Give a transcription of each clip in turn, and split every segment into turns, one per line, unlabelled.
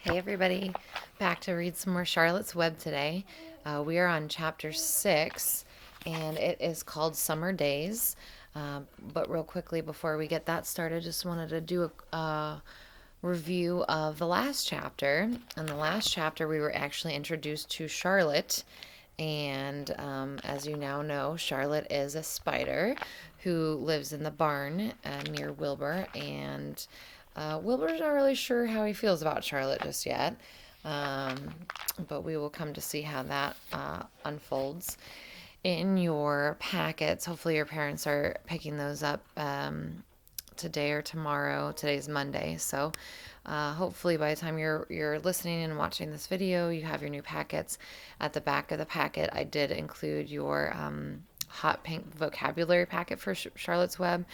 Hey everybody, back to read some more Charlotte's Web today. We are on chapter 6 and it is called Summer Days. But real quickly before we get that started, just wanted to do a review of the last chapter. In the last chapter, we were actually introduced to Charlotte. And as you now know, Charlotte is a spider who lives in the barn near Wilbur. And Wilbur's not really sure how he feels about Charlotte just yet. But we will come to see how that unfolds. In your packets, hopefully your parents are picking those up today or tomorrow. Today's Monday, so hopefully by the time you're listening and watching this video, you have your new packets. At the back of the packet, I did include your hot pink vocabulary packet for Charlotte's Web.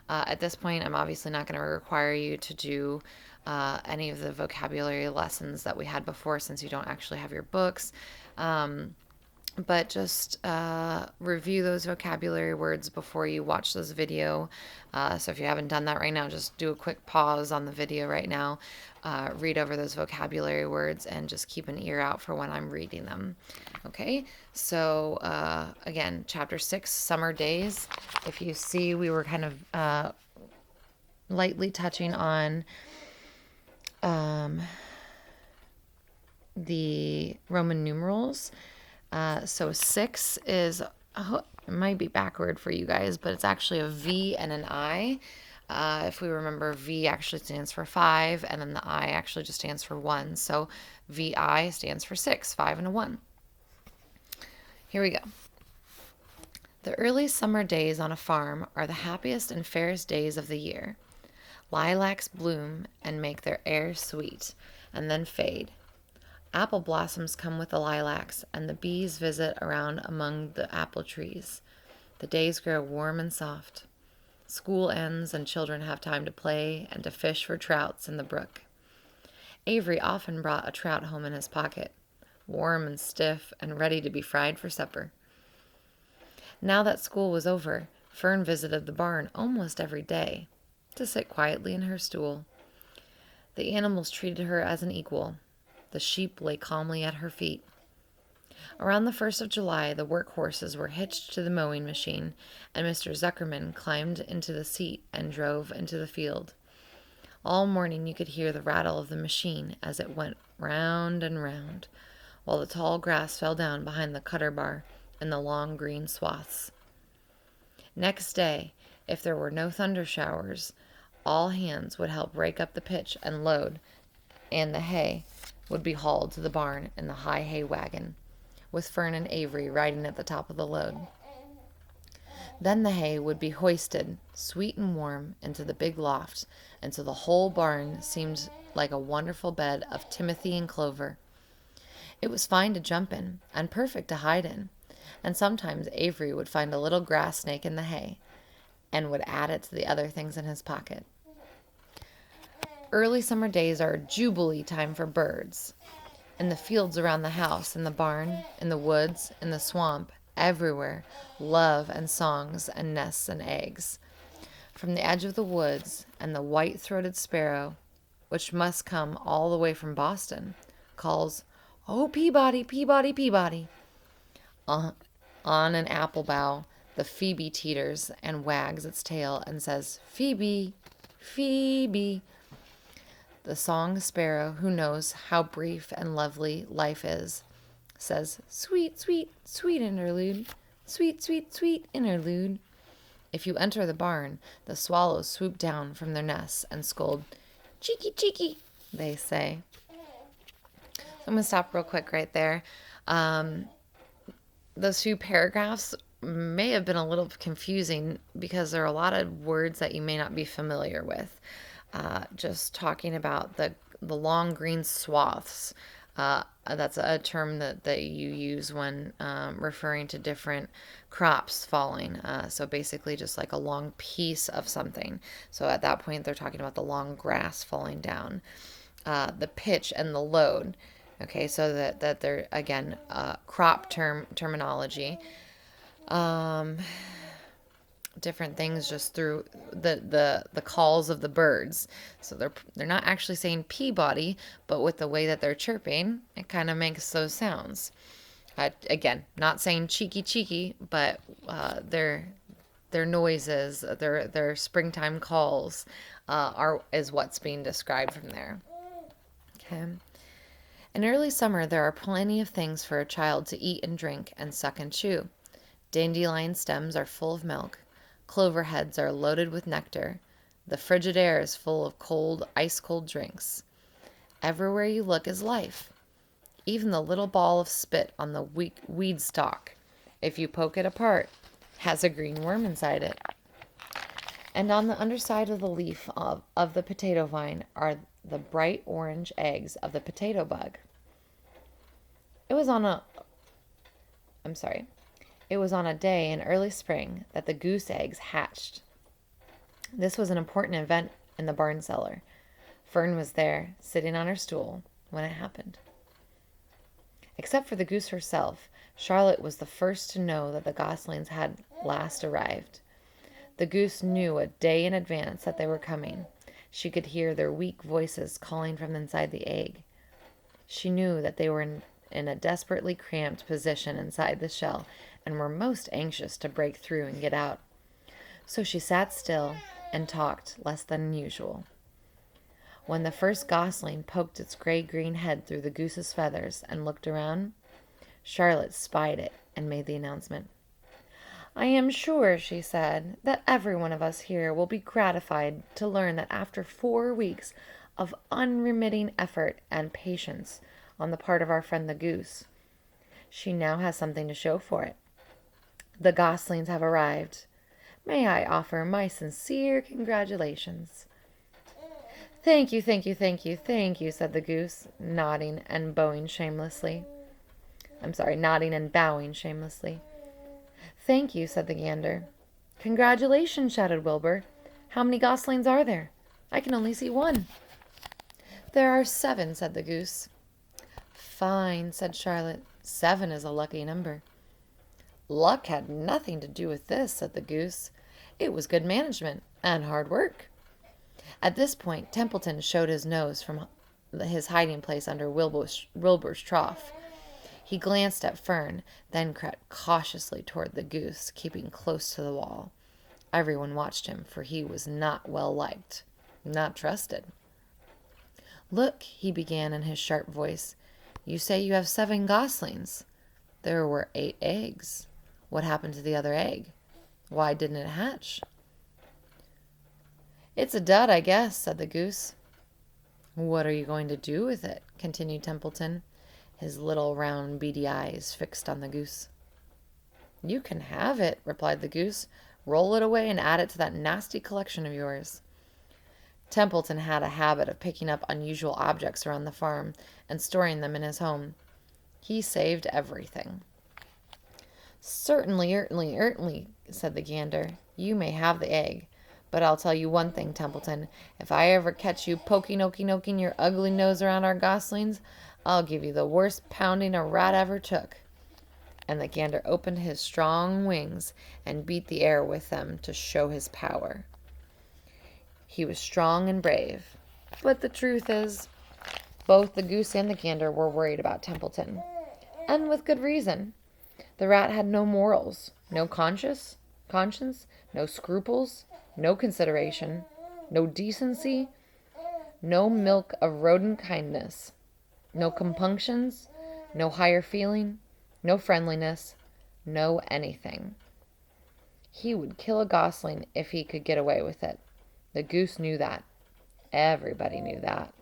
At this point, I'm obviously not going to require you to do any of the vocabulary lessons that we had before, since you don't actually have your books. But just review those vocabulary words before you watch this video. So if you haven't done that right now, just do a quick pause on the video right now, read over those vocabulary words, and just keep an ear out for when I'm reading them. Okay, so again, chapter 6, Summer Days. If you see, we were kind of lightly touching on the Roman numerals. So 6 is, it might be backward for you guys, but it's actually a V and an I. If we remember, V actually stands for 5, and then the I actually just stands for 1. So VI stands for 6, 5 and a 1. Here we go. The early summer days on a farm are the happiest and fairest days of the year. Lilacs bloom and make their air sweet, and then fade. Apple blossoms come with the lilacs, and the bees visit around among the apple trees. The days grow warm and soft. School ends, and children have time to play and to fish for trouts in the brook. Avery often brought a trout home in his pocket, warm and stiff and ready to be fried for supper. Now that school was over, Fern visited the barn almost every day to sit quietly in her stool. The animals treated her as an equal. The sheep lay calmly at her feet. Around the 1st of July, the work horses were hitched to the mowing machine, and Mr. Zuckerman climbed into the seat and drove into the field. All morning you could hear the rattle of the machine as it went round and round, while the tall grass fell down behind the cutter bar in the long green swaths. Next day, if there were no thunder showers, all hands would help rake up the pitch and load, and the hay would be hauled to the barn in the high hay wagon, with Fern and Avery riding at the top of the load. Then the hay would be hoisted, sweet and warm, into the big loft, until the whole barn seemed like a wonderful bed of timothy and clover. It was fine to jump in, and perfect to hide in, and sometimes Avery would find a little grass snake in the hay, and would add it to the other things in his pocket. Early summer days are a jubilee time for birds. In the fields around the house, in the barn, in the woods, in the swamp, everywhere, love and songs and nests and eggs. From the edge of the woods, and the white-throated sparrow, which must come all the way from Boston, calls, "Oh, Peabody, Peabody, Peabody." On an apple bough, the phoebe teeters and wags its tail and says, "Phoebe, Phoebe." The song sparrow, who knows how brief and lovely life is, says, "Sweet, sweet, sweet interlude, sweet, sweet, sweet interlude." If you enter the barn, the swallows swoop down from their nests and scold, "Cheeky, cheeky," they say. So I'm going to stop real quick right there. Those few paragraphs may have been a little confusing because there are a lot of words that you may not be familiar with. Just talking about the long green swaths. That's a term that you use when referring to different crops falling. So basically just like a long piece of something. So at that point, they're talking about the long grass falling down. The pitch and the load. Okay, so that they're, again, crop terminology. different things just through the calls of the birds. So they're not actually saying Peabody, but with the way that they're chirping, it kind of makes those sounds. Again, not saying cheeky cheeky, but their noises, their springtime calls, is what's being described from there. Okay. In early summer, there are plenty of things for a child to eat and drink and suck and chew. Dandelion stems are full of milk. Clover heads are loaded with nectar. The frigid air is full of cold, ice-cold drinks. Everywhere you look is life. Even the little ball of spit on the weed stalk, if you poke it apart, has a green worm inside it. And on the underside of the leaf of the potato vine are the bright orange eggs of the potato bug. It was on a day in early spring that the goose eggs hatched. This was an important event in the barn cellar. Fern was there, sitting on her stool, when it happened. Except for the goose herself, Charlotte was the first to know that the goslings had last arrived. The goose knew a day in advance that they were coming. She could hear their weak voices calling from inside the egg. She knew that they were in a desperately cramped position inside the shell and were most anxious to break through and get out. So she sat still and talked less than usual. When the first gosling poked its gray-green head through the goose's feathers and looked around, Charlotte spied it and made the announcement. "I am sure," she said, "that every one of us here will be gratified to learn that after 4 weeks of unremitting effort and patience on the part of our friend the goose, she now has something to show for it. The goslings have arrived. May I offer my sincere congratulations?" "Thank you, thank you, thank you, thank you," said the goose, nodding and bowing shamelessly. Nodding and bowing shamelessly. "Thank you," said the gander. "Congratulations," shouted Wilbur. "How many goslings are there? I can only see one." "There are 7," said the goose. "Fine," said Charlotte. 7 is a lucky number." "Luck had nothing to do with this," said the goose. "It was good management and hard work." At this point, Templeton showed his nose from his hiding place under Wilbur's trough. He glanced at Fern, then crept cautiously toward the goose, keeping close to the wall. Everyone watched him, for he was not well liked, not trusted. "Look," he began in his sharp voice. "You say you have 7 goslings. There were 8 eggs. What happened to the other egg? Why didn't it hatch?" "It's a dud, I guess," said the goose. "What are you going to do with it?" continued Templeton, his little round beady eyes fixed on the goose. "You can have it," replied the goose. "Roll it away and add it to that nasty collection of yours." Templeton had a habit of picking up unusual objects around the farm and storing them in his home. He saved everything. Certainly, said the gander. "You may have the egg. But I'll tell you one thing, Templeton. If I ever catch you poking your ugly nose around our goslings, I'll give you the worst pounding a rat ever took." And the gander opened his strong wings and beat the air with them to show his power. He was strong and brave. But the truth is, both the goose and the gander were worried about Templeton. And with good reason. The rat had no morals, no conscience, no scruples, no consideration, no decency, no milk of rodent kindness, no compunctions, no higher feeling, no friendliness, no anything. He would kill a gosling if he could get away with it. The goose knew that. Everybody knew that.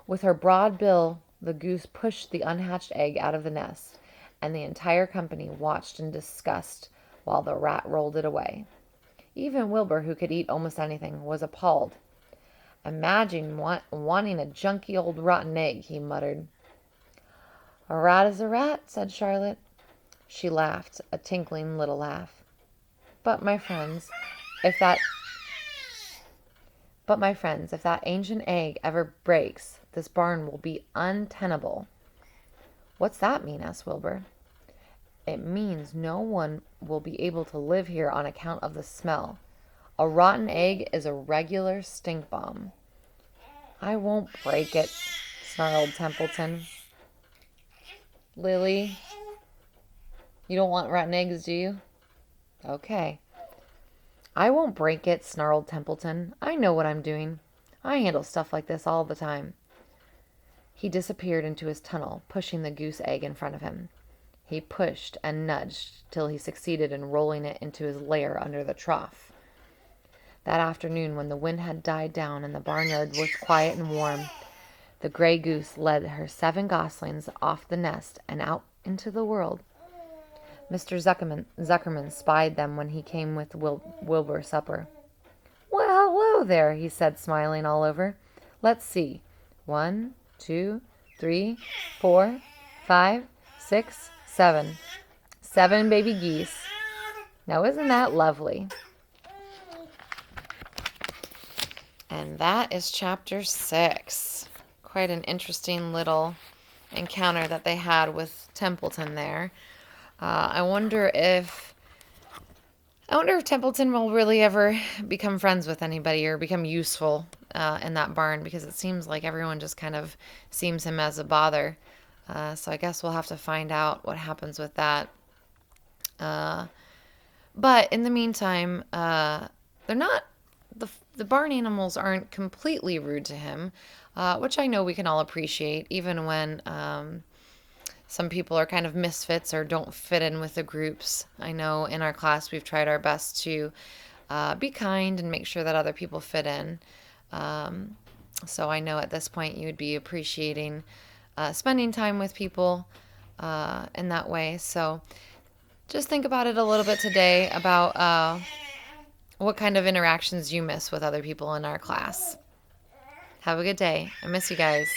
With her broad bill, the goose pushed the unhatched egg out of the nest, and the entire company watched in disgust while the rat rolled it away. Even Wilbur, who could eat almost anything, was appalled. "Imagine wanting a junky old rotten egg," he muttered. "A rat is a rat," said Charlotte. She laughed, a tinkling little laugh. But my friends, if that ancient egg ever breaks, this barn will be untenable." "What's that mean?" asked Wilbur. "It means no one will be able to live here on account of the smell. A rotten egg is a regular stink bomb. I won't break it, snarled Templeton. Lily, you don't want rotten eggs, do you? Okay. I won't break it, snarled Templeton. I know what I'm doing. I handle stuff like this all the time. He disappeared into his tunnel, pushing the goose egg in front of him. He pushed and nudged till he succeeded in rolling it into his lair under the trough. That afternoon, when the wind had died down and the barnyard was quiet and warm, the gray goose led her 7 goslings off the nest and out into the world. Mr. Zuckerman spied them when he came with Wilbur's supper. "Well, hello there," he said, smiling all over. "Let's see. 1, 2, 3, 4, 5, 6, 7. 7 baby geese. Now isn't that lovely?" And that is chapter 6. Quite an interesting little encounter that they had with Templeton there. I wonder if Templeton will really ever become friends with anybody or become useful in that barn, because it seems like everyone just kind of sees him as a bother. So I guess we'll have to find out what happens with that. But in the meantime, they're not the barn animals aren't completely rude to him, which I know we can all appreciate, even when some people are kind of misfits or don't fit in with the groups. I know in our class we've tried our best to be kind and make sure that other people fit in. So I know at this point you would be appreciating spending time with people in that way. So just think about it a little bit today about what kind of interactions you miss with other people in our class. Have a good day. I miss you guys.